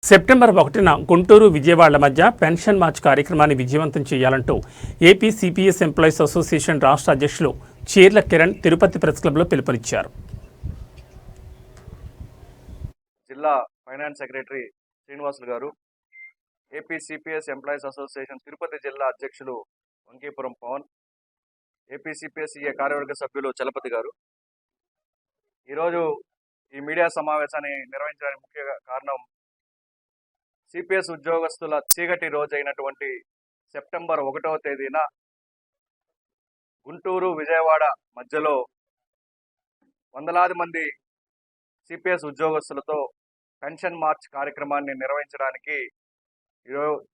September 1న Guntur Vijayawada మధ్య pension March కార్యక్రమాన్ని విజయవంతం చేయాలంటూ ఏపీ సిపిఎస్ ఎంప్లాయీస్ అసోసియేషన్ రాష్ట్ర అధ్యక్షులు చీర్ల కిరణ్ తిరుపతి ప్రెస్ క్లబ్లో పిలుపునిచ్చారు. జిల్లా ఫైనాన్స్ సెక్రటరీ శ్రీనివాసులు గారు, AP CPS employees association Tirupati జిల్లా అధ్యక్షులు వంకీపురం పవన్, ఏపీ సిపిఎస్ కార్యవర్గ సభ్యులు చలపతి గారు, ఈరోజు ఈ మీడియా సమావేశాన్ని నిర్వహించడానికి ముఖ్య కారణం సిపిఎస్ ఉద్యోగస్తుల చీకటి రోజైనటువంటి సెప్టెంబర్ 1వ తేదీన గుంటూరు విజయవాడ మధ్యలో వందలాది మంది సిపిఎస్ ఉద్యోగస్తులతో పెన్షన్ మార్చ్ కార్యక్రమాన్ని నిర్వహించడానికి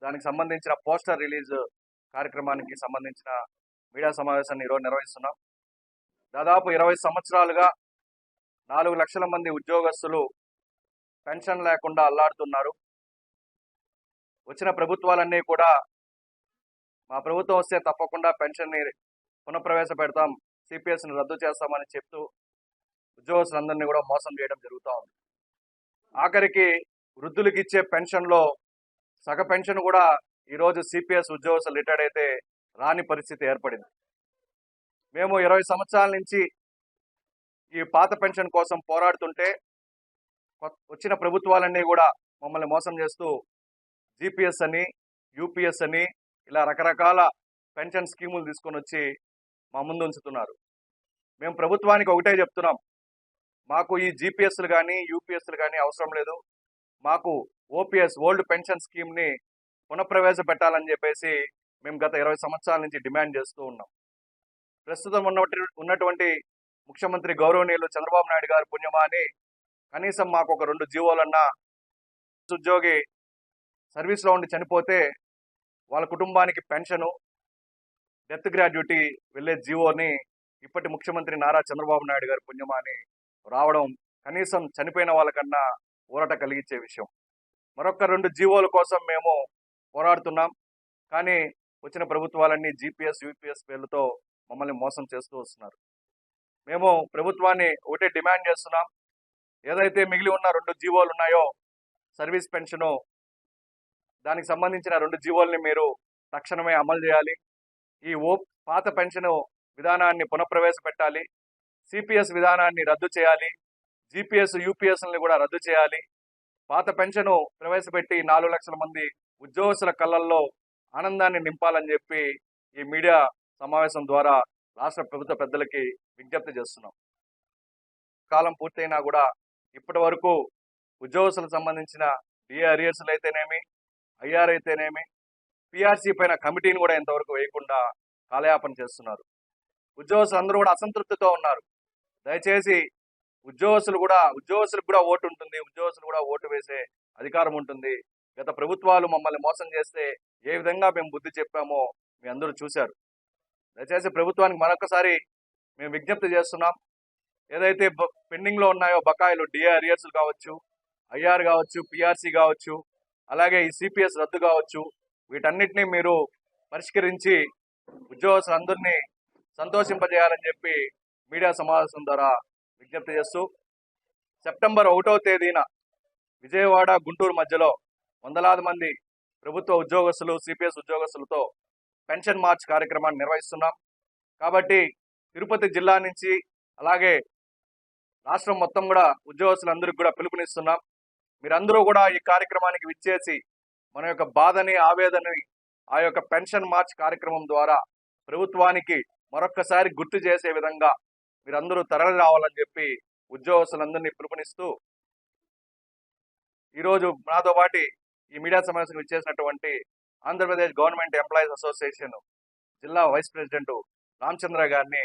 దానికి సంబంధించిన పోస్టర్ రిలీజ్ కార్యక్రమానికి సంబంధించిన మీడియా సమావేశాన్ని ఈరోజు నిర్వహిస్తున్నాం. దాదాపు 20 సంవత్సరాలుగా 4 లక్షల మంది ఉద్యోగస్తులు పెన్షన్ లేకుండా అల్లాడుతున్నారు. వచ్చిన ప్రభుత్వాలన్నీ కూడా మా ప్రభుత్వం వస్తే తప్పకుండా పెన్షన్ని పునఃప్రవేశపెడతాం, సిపిఎస్ని రద్దు చేస్తామని చెప్తూ ఉద్యోగస్తులందరినీ కూడా మోసం చేయడం జరుగుతూ ఉంది. ఆఖరికి వృద్ధులకు ఇచ్చే పెన్షన్లో సగ పెన్షన్ కూడా ఈరోజు సిపిఎస్ ఉద్యోగస్తులు రిటైర్డ్ అయితే రాని పరిస్థితి ఏర్పడింది. మేము 20 సంవత్సరాల నుంచి ఈ పాత పెన్షన్ కోసం పోరాడుతుంటే వచ్చిన ప్రభుత్వాలన్నీ కూడా మమ్మల్ని మోసం చేస్తూ జిపిఎస్ అని, యూపీఎస్ అని ఇలా రకరకాల పెన్షన్ స్కీములు తీసుకొని వచ్చి మా ముందు ఉంచుతున్నారు. మేము ప్రభుత్వానికి ఒకటే చెప్తున్నాం, మాకు ఈ జిపిఎస్లు కానీ యూపీఎస్లు కానీ అవసరం లేదు, మాకు ఓపీఎస్ ఓల్డ్ పెన్షన్ స్కీమ్ని పునఃప్రవేశపెట్టాలని చెప్పేసి మేము గత 20 సంవత్సరాల నుంచి డిమాండ్ చేస్తూ ఉన్నాం. ప్రస్తుతం ఉన్నటువంటి ముఖ్యమంత్రి గౌరవనీయులు చంద్రబాబు నాయుడు గారు పుణ్యమా అని కనీసం మాకు ఒక 2 జీవోలన్నా, ఉద్యోగి సర్వీస్లో ఉండి చనిపోతే వాళ్ళ కుటుంబానికి పెన్షను, డెత్ గ్రాడ్యుటీ వెళ్ళే జీవోని ఇప్పటి ముఖ్యమంత్రి నారా చంద్రబాబు నాయుడు గారు పుణ్యమా అని రావడం కనీసం చనిపోయిన వాళ్ళకన్నా ఊరట కలిగించే విషయం. మరొక 2 జీవోల కోసం మేము పోరాడుతున్నాం. కానీ వచ్చిన ప్రభుత్వాలన్నీ జిపిఎస్, యూపీఎస్ పేర్లతో మమ్మల్ని మోసం చేస్తూ వస్తున్నారు. మేము ప్రభుత్వాన్ని ఒకటే డిమాండ్ చేస్తున్నాం, ఏదైతే మిగిలి ఉన్న 2 జీవోలు ఉన్నాయో సర్వీస్ పెన్షను, దానికి సంబంధించిన 2 జీవోల్ని మీరు తక్షణమే అమలు చేయాలి. ఈ పాత పెన్షన్ విధానాన్ని పునఃప్రవేశపెట్టాలి, సిపిఎస్ విధానాన్ని రద్దు చేయాలి, జిపిఎస్, యూపీఎస్ని కూడా రద్దు చేయాలి. పాత పెన్షను ప్రవేశపెట్టి 4 లక్షల మంది ఉద్యోగస్తుల కళ్ళల్లో ఆనందాన్ని నింపాలని చెప్పి ఈ మీడియా సమావేశం ద్వారా రాష్ట్ర ప్రభుత్వ పెద్దలకి విజ్ఞప్తి చేస్తున్నాం. కాలం పూర్తయినా కూడా ఇప్పటి వరకు ఉద్యోగస్తులకు సంబంధించిన డిఏ అరియర్స్లు అయితేనేమి, ఐఆర్ అయితేనేమి, పిఆర్సీ పైన కమిటీని కూడా ఇంతవరకు వేయకుండా కాలయాపన చేస్తున్నారు. ఉద్యోగస్తులు అందరూ కూడా అసంతృప్తితో ఉన్నారు. దయచేసి ఉద్యోగస్తులకు కూడా ఓటు ఉంటుంది, ఉద్యోగస్తులు కూడా ఓటు వేసే అధికారం ఉంటుంది. గత ప్రభుత్వాలు మమ్మల్ని మోసం చేస్తే ఏ విధంగా మేము బుద్ధి చెప్పామో మీ అందరూ చూశారు. దయచేసి ప్రభుత్వానికి మరొకసారి మేము విజ్ఞప్తి చేస్తున్నాం, ఏదైతే పెండింగ్లో ఉన్నాయో బకాయిలు, డిఏ అరియర్స్లు కావచ్చు, ఐఆర్ కావచ్చు, పిఆర్సీ కావచ్చు, అలాగే ఈ సిపిఎస్ రద్దు కావచ్చు, వీటన్నిటినీ మీరు పరిష్కరించి ఉద్యోగస్తులందరినీ సంతోషింపజేయాలని చెప్పి మీడియా సమావేశం ద్వారా విజ్ఞప్తి చేస్తూ సెప్టెంబర్ 1వ తేదీన విజయవాడ, గుంటూరు మధ్యలో వందలాది మంది ప్రభుత్వ ఉద్యోగస్తులు, సిపిఎస్ ఉద్యోగస్తులతో పెన్షన్ మార్చ్ కార్యక్రమాన్ని నిర్వహిస్తున్నాం. కాబట్టి తిరుపతి జిల్లా నుంచి అలాగే రాష్ట్రం మొత్తం కూడా ఉద్యోగస్తులందరికీ కూడా పిలుపునిస్తున్నాం. మీరందరూ కూడా ఈ కార్యక్రమానికి విచ్చేసి మన యొక్క బాధని, ఆవేదనని ఆ యొక్క పెన్షన్ మార్చ్ కార్యక్రమం ద్వారా ప్రభుత్వానికి మరొక్కసారి గుర్తు చేసే విధంగా మీరందరూ తరలి రావాలని చెప్పి ఉద్యోగస్తులందరినీ పిలుపునిస్తూ ఈరోజు నాతో పాటు ఈ మీడియా సమావేశం విచ్చేసినటువంటి ఆంధ్రప్రదేశ్ గవర్నమెంట్ ఎంప్లాయీస్ అసోసియేషన్ జిల్లా వైస్ ప్రెసిడెంట్ రామచంద్ర గారిని